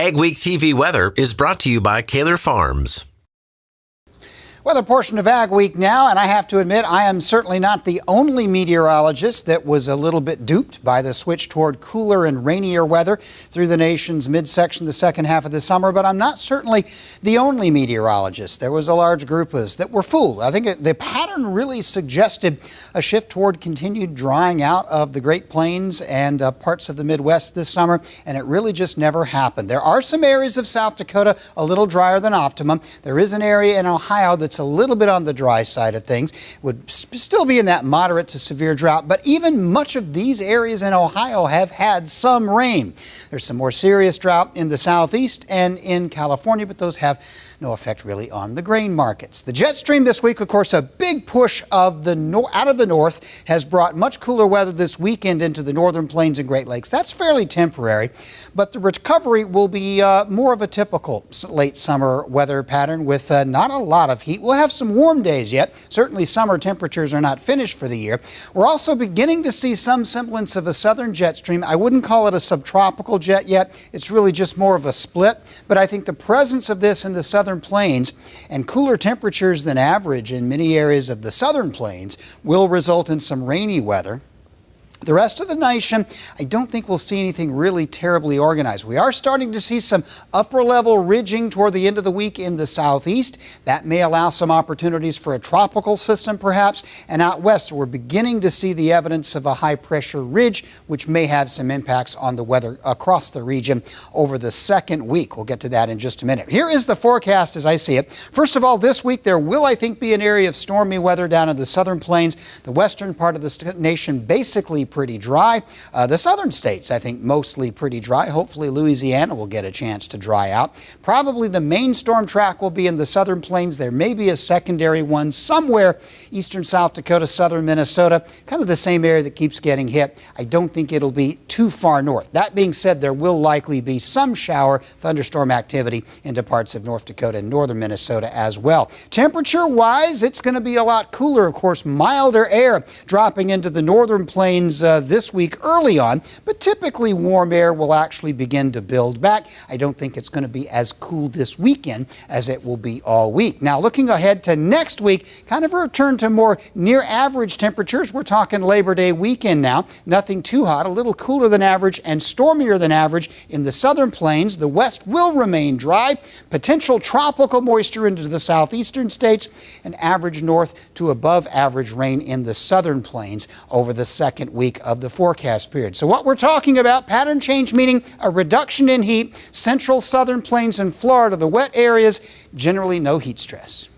AgweekTV weather is brought to you by Kaler Farms. Weather portion of Ag Week now, and I have to admit I am certainly not the only meteorologist that was a little bit duped by the switch toward cooler and rainier weather through the nation's midsection the second half of the summer, but I'm not certainly the only meteorologist. There was a large group of us that were fooled. I think the pattern really suggested a shift toward continued drying out of the Great Plains and parts of the Midwest this summer, and it really just never happened. There are some areas of South Dakota a little drier than optimum. There is an area in Ohio that's a little bit on the dry side of things, would still be in that moderate to severe drought, but even much of these areas in Ohio have had some rain. There's some more serious drought in the southeast and in California, but those have no effect really on the grain markets. The jet stream this week, of course, a big push of out of the north has brought much cooler weather this weekend into the northern plains and Great Lakes. That's fairly temporary, but the recovery will be more of a typical late summer weather pattern with not a lot of heat. We'll have some warm days yet. Certainly summer temperatures are not finished for the year. We're also beginning to see some semblance of a southern jet stream. I wouldn't call it a subtropical jet yet. It's really just more of a split, but I think the presence of this in the southern plains and cooler temperatures than average in many areas of the southern plains will result in some rainy weather. The rest of the nation, I don't think we'll see anything really terribly organized. We are starting to see some upper level ridging toward the end of the week in the southeast. That may allow some opportunities for a tropical system perhaps. And out west, we're beginning to see the evidence of a high pressure ridge, which may have some impacts on the weather across the region over the second week. We'll get to that in just a minute. Here is the forecast as I see it. First of all, this week there will, I think, be an area of stormy weather down in the southern plains. The western part of the nation basically pretty dry. The southern states, I think, mostly pretty dry. Hopefully Louisiana will get a chance to dry out. Probably the main storm track will be in the southern plains. There may be a secondary one somewhere eastern South Dakota, southern Minnesota, kind of the same area that keeps getting hit. I don't think it'll be too far north. That being said, there will likely be some shower thunderstorm activity into parts of North Dakota and northern Minnesota as well. Temperature-wise, it's going to be a lot cooler. Of course, milder air dropping into the northern plains this week early on, but typically warm air will actually begin to build back. I don't think it's going to be as cool this weekend as it will be all week. Now, looking ahead to next week, kind of a return to more near average temperatures. We're talking Labor Day weekend now. Nothing too hot, a little cooler than average and stormier than average in the southern plains. The west will remain dry. Potential tropical moisture into the southeastern states and average north to above average rain in the southern plains over the second week of the forecast period. So what we're talking about, pattern change, meaning a reduction in heat, central southern plains and Florida, the wet areas, generally no heat stress.